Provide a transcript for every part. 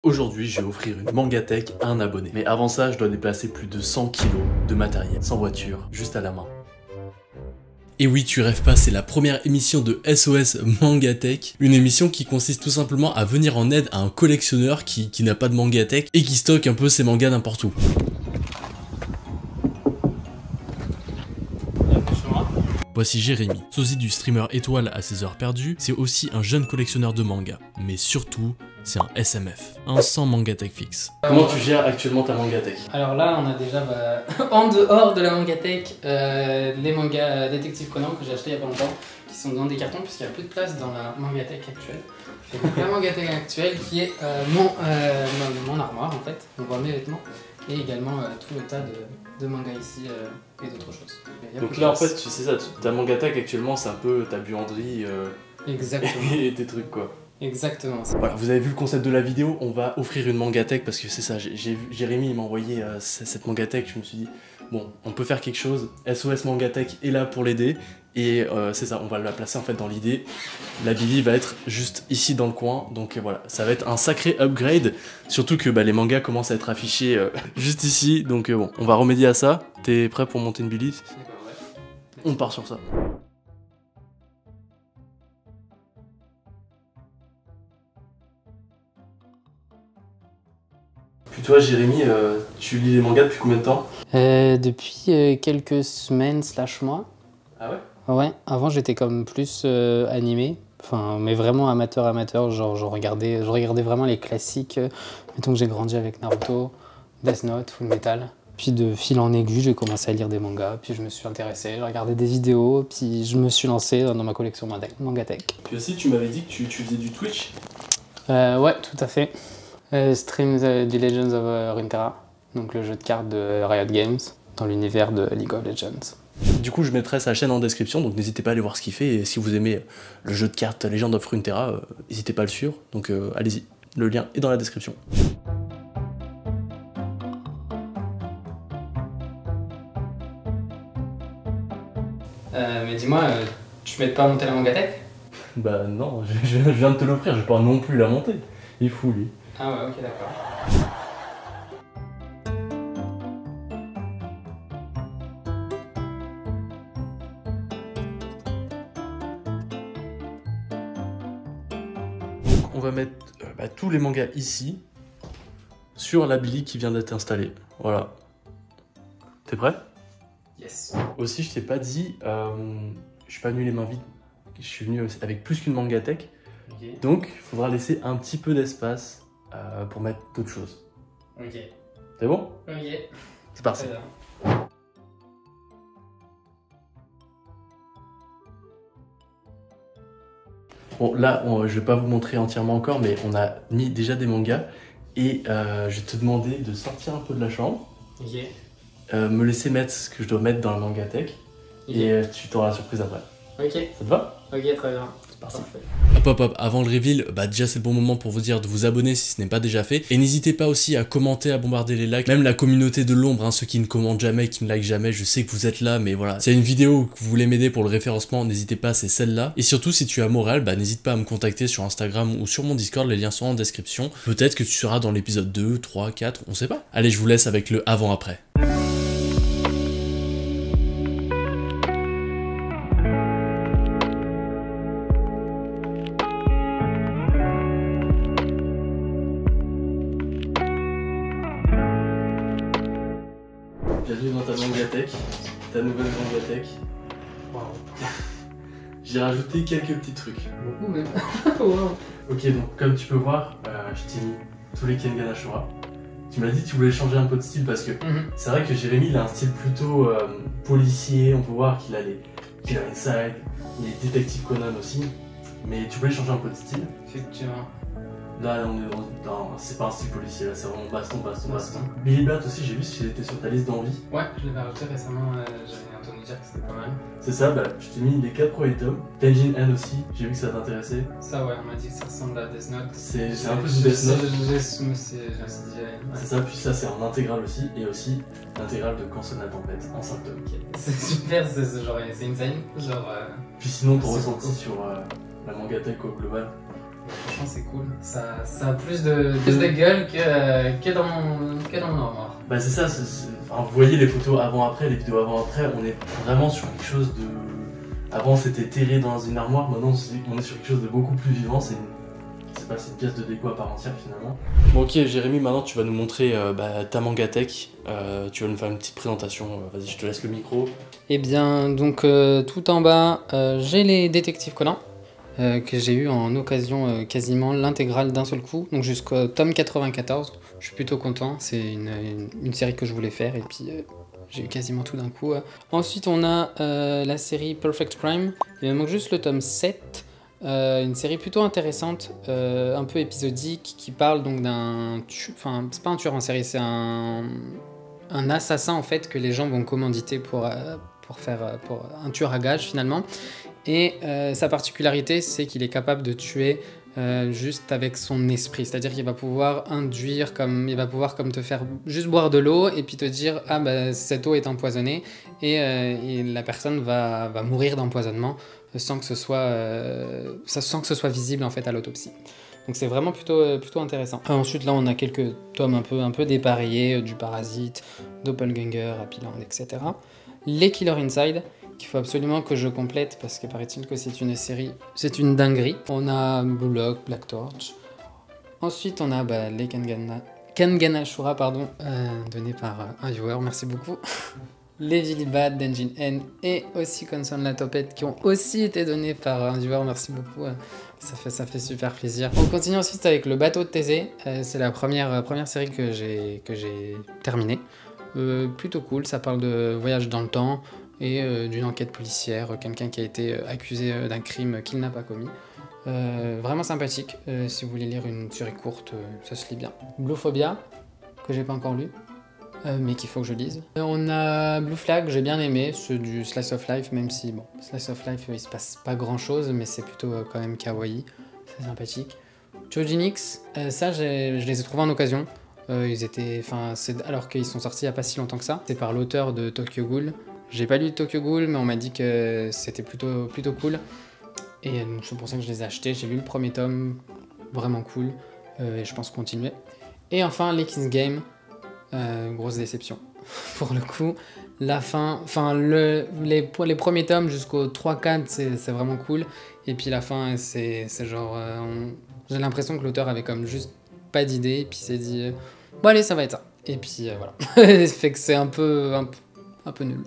Aujourd'hui, je vais offrir une Mangatech à un abonné. Mais avant ça, je dois déplacer plus de 100 kilos de matériel, sans voiture, juste à la main. Et oui, tu rêves pas, c'est la première émission de SOS Mangatech. Une émission qui consiste tout simplement à venir en aide à un collectionneur qui n'a pas de Mangatech et qui stocke un peu ses mangas n'importe où. Voici Jérémy, sosie du streamer étoile à ses heures perdues, c'est aussi un jeune collectionneur de mangas, mais surtout, c'est un SMF, un sans Mangatech fixe. Comment tu gères actuellement ta Mangatech? Alors là, on a déjà, en dehors de la Mangatech, les mangas Détective Conan que j'ai acheté il y a pas longtemps, qui sont dans des cartons puisqu'il n'y a plus de place dans la Mangatech actuelle. J'ai donc la Mangatech actuelle qui est mon armoire en fait, on voit mes vêtements, et également tout le tas de mangas ici et d'autres choses. Donc là en fait, c'est ça, ta Mangatech actuellement c'est un peu ta buanderie Exactement. et tes trucs quoi. Exactement. Voilà, vous avez vu le concept de la vidéo, on va offrir une Mangatech parce que c'est ça, j'ai vu Jérémy il m'a envoyé cette Mangatech, je me suis dit bon, on peut faire quelque chose, SOS Mangatech est là pour l'aider et c'est ça, on va la placer en fait dans l'idée. La Billy va être juste ici dans le coin, donc voilà, ça va être un sacré upgrade, surtout que les mangas commencent à être affichés juste ici, donc bon, on va remédier à ça. T'es prêt pour monter une Billy? On part sur ça. Puis toi Jérémy, tu lis les mangas depuis combien de temps? Depuis quelques semaines / mois. Ah ouais? Ouais, avant j'étais comme plus animé, enfin, mais vraiment amateur, genre je regardais vraiment les classiques. Mettons que j'ai grandi avec Naruto, Death Note, Full Metal. Puis de fil en aiguille, j'ai commencé à lire des mangas, puis je me suis intéressé, j'ai regardé des vidéos, puis je me suis lancé dans ma collection Mangatech. Puis aussi tu m'avais dit que tu faisais du Twitch? Ouais, tout à fait. Stream The Legends of Runeterra, donc le jeu de cartes de Riot Games, dans l'univers de League of Legends. Du coup, je mettrai sa chaîne en description, donc n'hésitez pas à aller voir ce qu'il fait. Et si vous aimez le jeu de cartes Legend of Runeterra, n'hésitez pas à le suivre. Donc allez-y, le lien est dans la description. Mais dis-moi, tu m'aides pas à monter la Mangatech? Bah non, je viens de te l'offrir, je vais pas non plus la monter. Il est fou lui. Ah ouais, ok, d'accord. Donc on va mettre tous les mangas ici, sur la Billy qui vient d'être installée. Voilà. T'es prêt? Yes. Aussi, je t'ai pas dit, je suis pas venu les mains vides. Je suis venu avec plus qu'une Mangatech. Okay. Donc, il faudra laisser un petit peu d'espace pour mettre d'autres choses. Ok. C'est bon? Ok. C'est parti. Bon, là, je vais pas vous montrer entièrement encore, mais on a mis déjà des mangas. Et je vais te demander de sortir un peu de la chambre. Ok. Me laisser mettre ce que je dois mettre dans la Mangatech. Okay. Et tu t'auras la surprise après. Ok. Ça te va? Ok, très bien. C'est parti. Hop, avant le reveal, déjà c'est le bon moment pour vous dire de vous abonner si ce n'est pas déjà fait. Et n'hésitez pas aussi à commenter, à bombarder les likes. Même la communauté de l'ombre, ceux qui ne commentent jamais, qui ne like jamais, je sais que vous êtes là, mais voilà. S'il y a une vidéo que vous voulez m'aider pour le référencement, n'hésitez pas, c'est celle-là. Et surtout, si tu as Montréal, n'hésite pas à me contacter sur Instagram ou sur mon Discord, les liens sont en description. Peut-être que tu seras dans l'épisode 2, 3, 4, on sait pas. Allez, je vous laisse avec le avant-après. Bienvenue dans ta Mangatech, ta nouvelle Mangatech. Wow. J'ai rajouté quelques petits trucs. Beaucoup même. Wow. Ok, donc comme tu peux voir, je t'ai mis tous les Kengan Ashura. Tu m'as dit que tu voulais changer un peu de style parce que c'est vrai que Jérémy il a un style plutôt policier, on peut voir qu'il a les Killer Inside, il est détective Conan aussi, mais tu voulais changer un peu de style. Effectivement. Là, on est dans c'est pas un style policier, là, c'est vraiment baston. Billy Bat aussi, j'ai vu si j'étais sur ta liste d'envie. Ouais, je l'avais rajouté récemment, j'avais entendu dire que c'était pas mal. C'est ça, je t'ai mis les 4 premiers tomes. Tenjin Han aussi, j'ai vu que ça t'intéressait. Ça, ouais, on m'a dit que ça ressemble à Death Note. C'est un peu du Death Note. C'est ça, puis ça, c'est en intégrale aussi, et aussi l'intégrale de Quand sonne la tempête, en 5 tomes. Okay. C'est super, c'est insane. Genre, Puis sinon, ton ressenti sur la Mangatech au global? Franchement, c'est cool. Ça a plus de gueule que dans mon armoire. Bah c'est ça, enfin, vous voyez les photos avant-après, les vidéos avant-après, on est vraiment sur quelque chose de... Avant c'était terré dans une armoire, maintenant on est sur quelque chose de beaucoup plus vivant, c'est une pièce de déco à part entière finalement. Bon ok Jérémy, maintenant tu vas nous montrer ta Mangatech, tu vas nous faire une petite présentation, vas-y je te laisse le micro. Eh bien donc tout en bas j'ai les détectives Conan que j'ai eu en occasion quasiment l'intégrale d'un seul coup, donc jusqu'au tome 94, je suis plutôt content, c'est une série que je voulais faire et puis j'ai eu quasiment tout d'un coup. Ensuite on a la série Perfect Crime, il me manque juste le tome 7. Une série plutôt intéressante, un peu épisodique, qui parle donc d'un... Enfin, c'est pas un tueur en série, c'est un assassin en fait que les gens vont commanditer pour un tueur à gages finalement. Et sa particularité, c'est qu'il est capable de tuer juste avec son esprit, c'est-à-dire qu'il va pouvoir induire, il va pouvoir comme te faire juste boire de l'eau et puis te dire ah bah cette eau est empoisonnée et la personne va mourir d'empoisonnement sans que ce soit visible en fait à l'autopsie. Donc c'est vraiment plutôt intéressant. Ensuite là on a quelques tomes un peu dépareillés, du Parasite, Doppelganger, Happy Land, etc. Les Killer Inside, qu'il faut absolument que je complète parce que paraît-il que c'est une série, c'est une dinguerie. On a Blue Lock, Black Torch. Ensuite on a les Kangana Shura, donné par un viewer, merci beaucoup. Les Billy Bad d'Engine N et aussi Concern la Topette qui ont aussi été donnés par un viewer, merci beaucoup, ça fait super plaisir. On continue ensuite avec le bateau de Thésée, c'est la première série que j'ai terminée. Plutôt cool, ça parle de voyage dans le temps et d'une enquête policière, quelqu'un qui a été accusé d'un crime qu'il n'a pas commis. Vraiment sympathique, si vous voulez lire une série courte, ça se lit bien. Bluephobia, que j'ai pas encore lu. Mais qu'il faut que je lise. On a Blue Flag, j'ai bien aimé, c'est du Slice of Life, même si, bon, Slice of Life, il se passe pas grand chose, mais c'est plutôt quand même kawaii, c'est sympathique. Chojinix, ça, je les ai trouvés en occasion, alors qu'ils sont sortis il y a pas si longtemps que ça. C'est par l'auteur de Tokyo Ghoul. J'ai pas lu Tokyo Ghoul, mais on m'a dit que c'était plutôt cool. Et c'est pour ça que je les ai achetés, j'ai lu le premier tome, vraiment cool, et je pense continuer. Et enfin, les Kiss Game. Grosse déception pour le coup, la fin, les premiers tomes jusqu'au 3-4 c'est vraiment cool et puis la fin c'est genre j'ai l'impression que l'auteur avait comme juste pas d'idée et puis s'est dit bon allez ça va être ça et puis voilà. Fait que c'est un peu nul.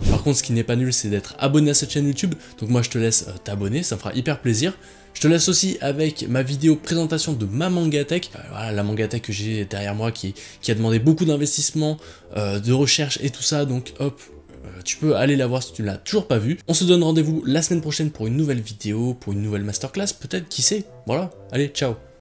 Par contre, ce qui n'est pas nul, c'est d'être abonné à cette chaîne YouTube. Donc moi, je te laisse t'abonner, ça me fera hyper plaisir. Je te laisse aussi avec ma vidéo présentation de ma Mangatech. Voilà, la Mangatech que j'ai derrière moi qui a demandé beaucoup d'investissement, de recherche et tout ça. Donc hop, tu peux aller la voir si tu ne l'as toujours pas vue. On se donne rendez-vous la semaine prochaine pour une nouvelle vidéo, pour une nouvelle masterclass, peut-être, qui sait. Voilà, allez, ciao.